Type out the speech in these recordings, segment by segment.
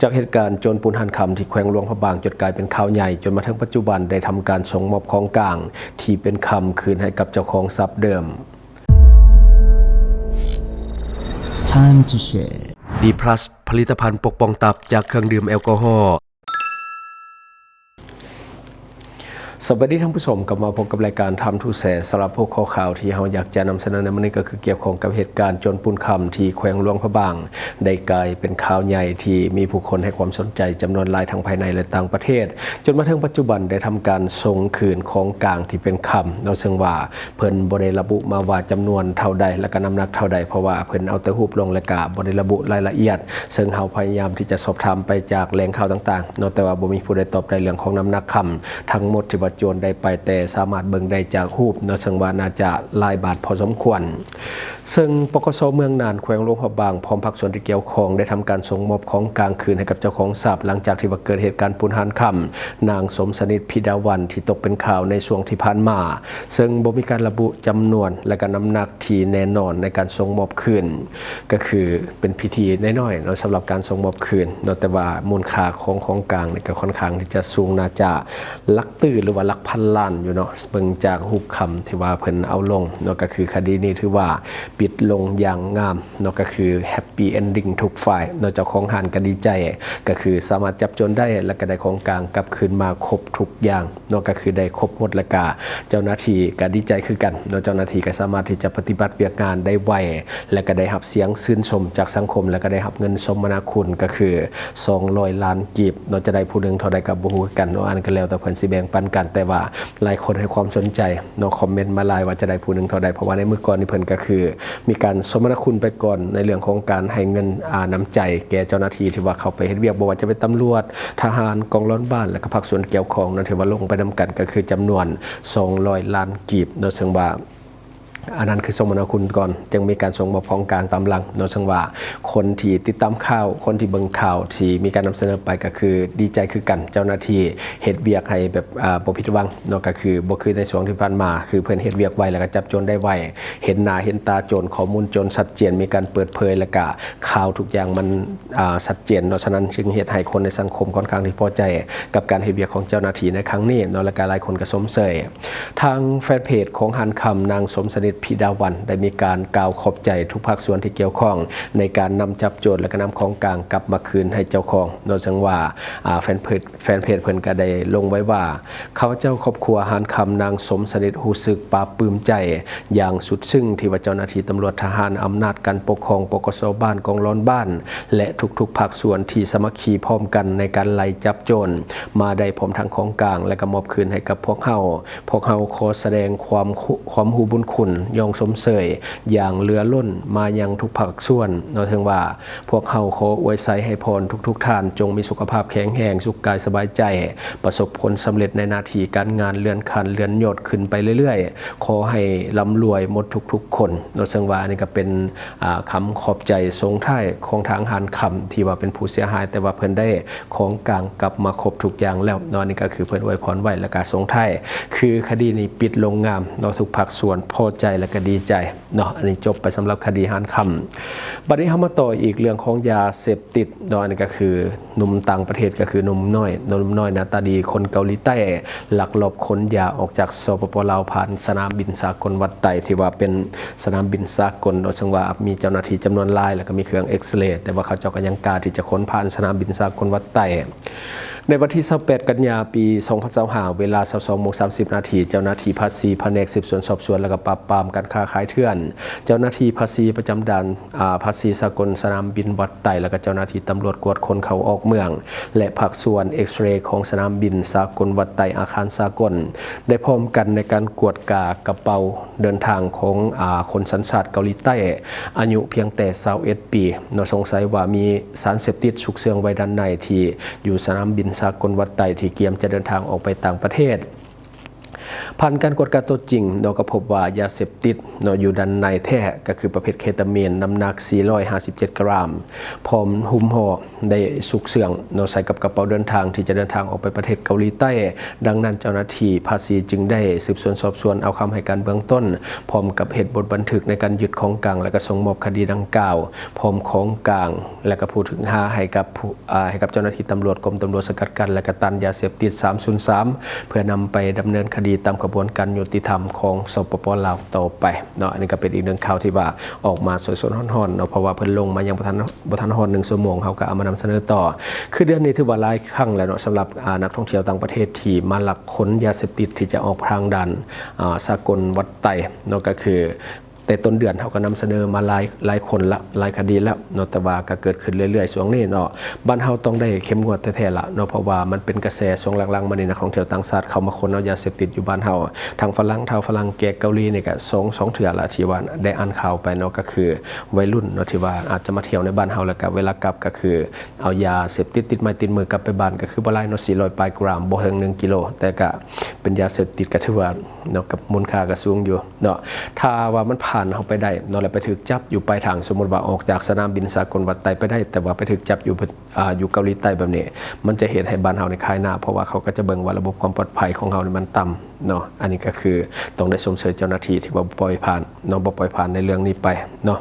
จากเหตุการณ์โจรปูนหันคำที่แขวงหลวงพระบางจนกลายเป็นข่าวใหญ่จนมาถึงปัจจุบันได้ทำการส่งมอบของกลางที่เป็นคำคืนให้กับเจ้าของทรัพย์เดิม Time to share D+ ผลิตภัณฑ์ปกป้องตับจากเครื่องดื่มแอลกอฮอล์สวัสดีท่านผู้ชมกลับมาพบกับรายการทำทูแสสำหรับพวกข้อข่าวที่เราอยากจะนำเสนอในวันนี้ก็คือเกี่ยวข้องกับเหตุการณ์โจรปูนคำที่แขวงหลวงพระบางได้กลายเป็นข่าวใหญ่ที่มีผู้คนให้ความสนใจจำนวนหลายทั้งภายในและต่างประเทศจนมาถึงปัจจุบันได้ทำการส่งคืนของกลางที่เป็นคำเราซึ่งว่าเพิ่นบ่ได้ระบุมาว่าจำนวนเท่าใดและก็น้ำหนักเท่าใดเพราะว่าเพิ่นเอาแต่รูปลงและก็บ่ได้ระบุรายละเอียดซึ่งเราพยายามที่จะสอบถามไปจากแหล่งข่าวต่างๆแต่ว่าบ่มีผู้ใดตอบได้เรื่องของน้ำหนักคำทั้งหมดที่ว่าโจรได้ไปแต่สามารถเบิ่งได้จากรูปซึ่งว่าน่าจะหลายบาทพอสมควรซึ่งปกส.เมืองน่านแขวงหลวงพระบางพร้อมภาคส่วนที่เกี่ยวข้องได้ทำการส่งมอบของกลางคืนให้กับเจ้าของทรัพย์หลังจากที่เกิดเหตุการณ์ปูนหันคำนางสมสนิทพิดาวันที่ตกเป็นข่าวในช่วงที่ผ่านมาซึ่งบ่มีการระบุจำนวนและก็น้ำหนักที่แน่นอนในการส่งมอบคืนก็คือเป็นพิธีน้อยๆสำหรับการส่งมอบคืนแต่ว่ามูลค่าของกลางก็ค่อนข้างที่จะสูงน่าจะหลักตื่นหรือว่าหลักพันล้านอยู่เบิ่งจากรูปคำที่ว่าเพิ่นเอาลงก็คือคดีนี้ถือว่าปิดลงอย่างงามก็คือแฮปปี้เอนดิ้งทุกฝ่ายเจ้าของหานก็ดีใจก็คือสามารถจับโจรได้และก็ได้ของกลางกลับคืนมาครบทุกอย่างก็คือได้ครบหมดและก็เจ้าหน้าที่ก็ดีใจคือกันเจ้าหน้าที่ก็สามารถที่จะปฏิบัติเวียกงานได้ไวและก็ได้รับเสียงชื่นชมจากสังคมและก็ได้รับเงินสมนาคุณก็คือ200 ล้านกีบจะได้ผู้นึงเท่าใดก็บ่ฮู้กันอันก็แล้วแต่เพิ่นสิแบ่งปันกันแต่ว่าหลายคนให้ความสนใจคอมเมนต์มาหลายว่าจะได้ผู้นึงเท่าใดเพราะว่าในมื้อก่อนนี่เพิ่นก็คือมีการสมนาคุณไปก่อนในเรื่องของการให้เงินน้ำใจแก่เจ้าหน้าที่ที่ว่าเขาไปเฮ็ดเวียกบ่ว่าจะเป็นตำรวจทหารกองร้อนบ้านและก็ภาคส่วนเกี่ยวข้องที่ว่าลงไปนำกันก็คือจำนวน200 ล้านกีบซึ่งว่าอันนั้นคือสมนาคุณก่อนจึงมีการส่งมอบของกลางตามหลังซึ่งว่าคนที่ติดตามข่าวคนที่เบิ่งข่าวที่มีการนำเสนอไปก็คือดีใจคือกันเจ้าหน้าที่เฮ็ดเวียกให้แบบบ่ผิดหวังก็คือบ่คือในช่วงที่ผ่านมาคือเพิ่นเฮ็ดเวียกไวแล้วก็จับโจรได้ไวเห็นหน้าเห็นตาโจรข้อมูลโจรชัดเจนมีการเปิดเผยแล้วก็ข่าวทุกอย่างมันชัดเจนฉะนั้นจึงเฮ็ดให้คนในสังคมค่อนข้างที่พอใจกับการเฮ็ดเวียกของเจ้าหน้าที่ในครั้งนี้แล้วก็หลายคนก็สมเสยทางแฟนเพจของหันคำนางสมสนิทพิดาวันได้มีการกล่าวขอบใจทุกภาคส่วนที่เกี่ยวข้องในการนำจับโจรและก็นำของกลางกลับมาคืนให้เจ้าของซึ่งว่าแฟนเพจเพิ่นก็ได้ลงไว้ว่าข้าพเจ้าครอบครัวหันคำนางสมสนิทรู้สึกปลาบปลื้มใจอย่างสุดซึ้งที่ว่าเจ้าหน้าที่ตำรวจทหารอำนาจการปกครองปกส.บ้านกองร้อนบ้านและทุกๆภาคส่วนที่สามัคคีพร้อมกันในการไล่จับโจรมาได้พร้อมทั้งของกลางและก็มอบคืนให้กับพวกเฮาขอแสดงความหูบุญคุณยองสมเสยอย่างเรือล้นมายังทุกภาคส่วนถึงว่าพวกเฮาขออวยไซให้พรทุกท่านจงมีสุขภาพแข็งแรงสุขกายสบายใจประสบผลสำเร็จในหน้าที่การงานเลื่อนขั้นเลื่อนยศขึ้นไปเรื่อยๆขอให้ร่ำรวยหมดทุกคนซึ่งว่านี่ก็เป็นคำขอบใจทรงท้ายของทางหันคำที่ว่าเป็นผู้เสียหายแต่ว่าเพิ่นได้ของกลางกลับมาครบทุกอย่างแล้วนี่ก็คือเพิ่นอวยพรไว้และก็ทรงท้ายคือคดีนี้ปิดลงงามทุกภาคส่วนพอใจและก็ดีใจอันนี้จบไปสำหรับคดีหันคำบัดนี้เรามาต่ออีกเรื่องของยาเสพติดอันนี้ก็คือหนุ่มต่างประเทศก็คือหนุ่มน้อยหน้าตาดีคนเกาหลีใต้ลักลอบขนยาออกจากสปป.ลาวผ่านสนามบินสากลวัดไต่ที่ว่าเป็นสนามบินสากลซึ่งว่ามีเจ้าหน้าที่จำนวนหลายแล้วก็มีเครื่องเอ็กซเรย์แต่ว่าเขาเจ้าก็ยังกล้าที่จะขนผ่านสนามบินสากลวัดไต่ในวันที่28 กันยายน ปี 2025 เวลา 22:30 นาทีเจ้าหน้าที่ภาษีแผนกสืบสวนสอบสวนและก็ปราบปรามการค้าขายเถื่อนเจ้าหน้าที่ภาษีประจำด่านภาษีสากลสนามบินวัดไต่และก็เจ้าหน้าที่ตำรวจกวดคนเข้าออกเมืองและภาคส่วนเอ็กซเรย์ของสนามบินสากลวัดไต่อาคารสากลได้พร้อมกันในการกวดกากระเป๋าเดินทางของคนสัญชาติเกาหลีใต้อายุเพียงแต่21 ปีสงสัยว่ามีสารเสพติดสุกเสื่องไว้ด้านในที่อยู่สนามบินสากลวัดไต่ที่เกียมจะเดินทางออกไปต่างประเทศ ผ่านการกวดการตัวจริงเราก็พบว่ายาเสพติดเนาะอยู่ด้านในแท้ก็คือประเภทเคตามีนน้ำหนัก457 กรัมพร้อมหุ้มห่อได้สุกเสื่องเนาะใส่กับกระเป๋าเดินทางที่จะเดินทางออกไปประเทศเกาหลีใต้ดังนั้นเจ้าหน้าที่ภาษีจึงได้สืบสวนสอบสวนเอาคำให้การเบื้องต้นพร้อมกับเหตุบทบันทึกในการยึดของกลางและก็ส่งมอบคดีดังกล่าวพร้อมของกลางและก็พูดถึงให้กับเจ้าหน้าที่ตำรวจกรมตำรวจสกัดกั้นและก็ต้านยาเสพติด303เพื่อนำไปดำเนินคดีตามกระบวนการยุติธรรมของสปป.ลาวต่อไปเนาะอันนี้ก็เป็นอีกหนึ่งข่าวที่ว่าออกมาสดๆร้อนๆเนาะเพราะว่าเพิ่นลงมายังบ่ทันฮอด1ชั่วโมงเฮาก็เอามานำเสนอต่อคือเดือนนี้ถือว่าหลายครั้งแล้วเนาะสำหรับนักท่องเที่ยวต่างประเทศที่มาลักขนยาเสพติดที่จะออกทางด่านสากลวัดไต่เนาะก็คือแต่ต้นเดือนเขาก็นำเสนอมาหลายคนละหลายคดีแล้วเนาะแต่ว่าก็เกิดขึ้นเรื่อยๆช่วงนี้เนาะบ้านเฮาต้องได้เข้มงวดแท้ๆละเนาะเพราะว่ามันเป็นกระแสช่วงหลังๆมานี่นักท่องเที่ยวต่างชาติเข้ามาขนเอายาเสพติดอยู่บ้านเฮาทางฝรั่งแก่เกาหลีนี่ก็2เทื่อละที่ว่าได้อ่านข่าวไปเนาะก็คือวัยรุ่นเนาะที่ว่าอาจจะมาเที่ยวในบ้านเฮาแล้วก็เวลากลับก็คือเอายาเสพติดติดไม้ติดมือกลับไปบ้านก็คือบ่หลายเนาะ400 ปลายกรัมบ่ถึง1 กิโลแต่ก็เป็นยาเสพติดก็ถือว่าเนาะกับมูลค่าก็สูงอยู่เนาะถ้าว่ามันผ่านเฮาไปได้เนาะแล้วไปถึกจับอยู่ปลายทางสมมุติว่าออกจากสนามบินสากลวัดไต่ไปได้แต่ว่าไปถึกจับอยู่เกาหลีใต้แบบนี้มันจะเหตุให้บ้านเฮาในคายหน้าเพราะว่าเขาก็จะเบิ่งว่าระบบความปลอดภัยของเฮานี่มันต่ำเนาะอันนี้ก็คือต้องได้ชมเชยเจ้าหน้าที่ที่ว่าปล่อยผ่านเนาะบ่ปล่อยผ่านในเรื่องนี้ไปเนาะ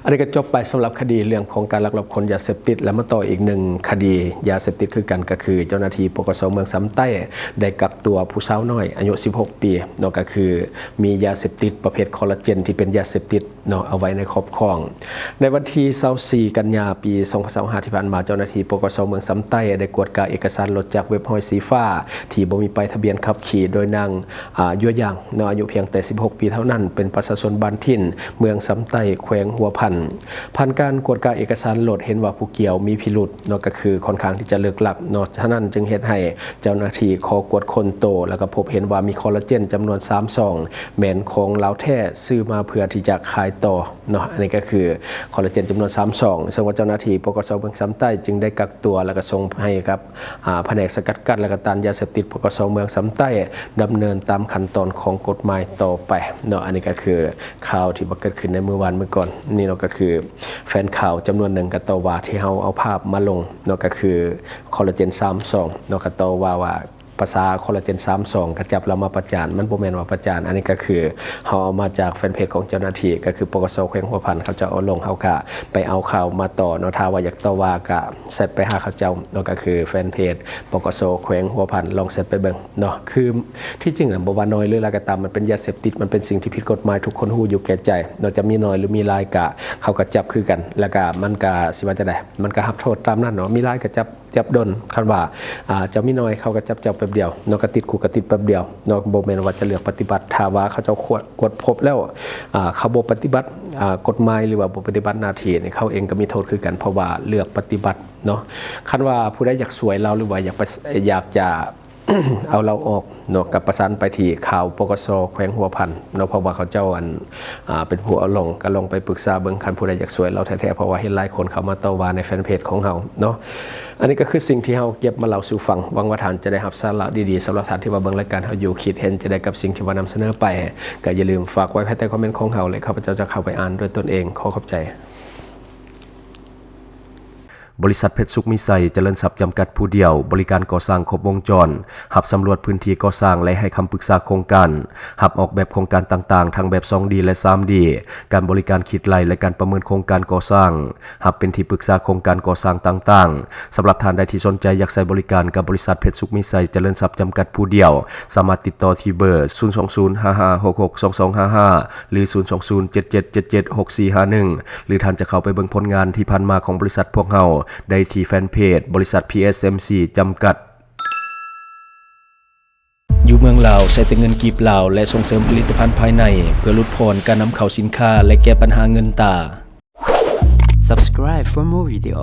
อันนี้ก็จบไปสำหรับคดีเรื่องของการลักลอบขนยาเสพติดและมาต่ออีกหนึ่งคดียาเสพติดคือกันก็คือเจ้าหน้าที่ปกส.เมืองสำใต้ได้กักตัวผู้สาวน้อยอายุ16 ปีเนาะก็คือมียาเสพติดประเภทคอลลาเจนที่เป็นยาเสพติดเนาะเอาไว้ในครอบครองในวันที่24 กันยายนปี2025ที่ผ่านมาเจ้าหน้าที่ปกส.เมืองสำใต้ได้กวดกาเอกสารรถจากเว็บห้อยสีฟ้าที่บ่มีป้ายทะเบียนขับขี่โดยนางยั่วยางเนาะอายุเพียงแต่16 ปีเท่านั้นเป็นประชาชนบ้านถิ่นเมืองสำใต้แขวงหัวพันผ่านการกวดกาเอกสารโหลดเห็นว่าผู้เกี่ยวมีพิรุธเนาะก็คือค่อนข้างที่จะเลิกลักเนาะฉะนั้นจึงเฮ็ดให้เจ้าหน้าที่ขอกวดคนโตแล้วก็พบเห็นว่ามีคอลลาเจนจำนวน3 ซองแม่นของลาวแท้ซื้อมาเพื่อที่จะขายต่อเนาะอันนี้ก็คือคอลลาเจนจำนวน3 ซองซึ่งว่าเจ้าหน้าที่ปกส.เมืองสำใต้จึงได้กักตัวแล้วก็ส่งให้กับแผนกสกัดกั้นและก็ต้านยาเสพติดปกส.เมืองสำใต้ดำเนินตามขั้นตอนของกฎหมายต่อไปเนาะอันนี้ก็คือข่าวที่เกิดขึ้นในเมื่อก่อนนี่เนาะก็คือแฟนข่าวจำนวนหนึ่งกระตอว่าที่เฮาเอาภาพมาลงเนาะก็คือคอลลาเจน3 ซองเนาะกระตอว่าภาษาคอลลาเจน3 ซองกระจับเรามาประจานมันบ่แม่นว่าประจานอันนี้ก็คือเฮาเอามาจากแฟนเพจของเจ้าหน้าที่ก็คือปกส.แขวงหัวพันเขาจะเอาลงเฮาก็ไปเอาข่าวมาต่อเนาะถ้าว่าอยากต่อว่าก็เซตไปหาเขาเจ้าเนาะก็คือแฟนเพจปกส.แขวงหัวพันลองเซตไปเบิ่งเนาะคือที่จริงบ่ว่าน้อยหรือหลายก็ตามมันเป็นยาเสพติดมันเป็นสิ่งที่ผิดกฎหมายทุกคนฮู้อยู่แก่ใจเนาะจะมีน้อยหรือมีหลายก็เขาก็จับคือกันแล้วก็มันก็สิว่าจะได้มันก็รับโทษตามนั้นเนาะมีหลายก็จับดนคันว่าจะมีน้อยเขาก็จับแป๊บเดียวเนาะก็ติดคุกก็ติดแป๊บเดียวเนาะบ่แม่นว่าจะเลือกปฏิบัติถ้าว่าเขาเจ้ากดพบแล้วเขาบ่ปฏิบัติกฎหมายหรือว่าบ่ปฏิบัติหน้าที่นี่เขาเองก็มีโทษคือกันเพราะว่าเลือกปฏิบัติเนาะคันว่าผู้ใดอยากสวยเราหรือว่าอยากจะ เอาเราออกเนาะกับประสานไปที่ข่าวปกส.แขวงหัวพันเนาะเพราะว่าเขาเจ้าเป็นผู้เอาลงก็ลงไปปรึกษาเบิ่งคันผู้ใดอยากสวยเราแท้ๆเพราะว่าเห็นหลายคนเข้ามาต่อว่าในแฟนเพจของเฮาเนาะอันนี้ก็คือสิ่งที่เฮาเก็บมาเล่าสู่ฟังหวังว่าท่านจะได้รับสาระดีๆสำหรับท่านที่ว่าเบิ่งรายการเฮาอยู่คิดเห็นจะได้กับสิ่งที่ว่านำเสนอไปก็อย่าลืมฝากไว้ภายใต้คอมเมนต์ของเฮาเลยข้าพเจ้าจะเข้าไปอ่านด้วยตนเองขอขอบใจบริษัทเพชรสุขมิไซเจริญทรัพย์จำกัดผู้เดียวบริการก่อสร้างครบวงจรหับสำรวจพื้นที่ก่อสร้างและให้คำปรึกษาโครงการหับออกแบบโครงการต่างๆทั้งแบบ 2D และ 3D การบริการคิดไล่และการประเมินโครงการก่อสร้างหับเป็นที่ปรึกษาโครงการก่อสร้างต่างๆสำหรับท่านใดที่สนใจอยากใช้บริการกับบริษัทเพชรสุขมิไซเจริญทรัพย์จำกัดผู้เดียวสามารถติดต่อที่เบอร์ 02055662255 หรือ 02077776451 หรือท่านจะเข้าไปเบิ่งผลงานที่ผ่านมาของบริษัทพวกเราได้ที่แฟนเพจบริษัท PSMC จำกัดอยู่เมืองลาวใช้แต่เงินกีบลาวและส่งเสริมผลิตภัณฑ์ภายในเพื่อลดพรการนำเข้าสินค้าและแก้ปัญหาเงินตา Subscribe for more video.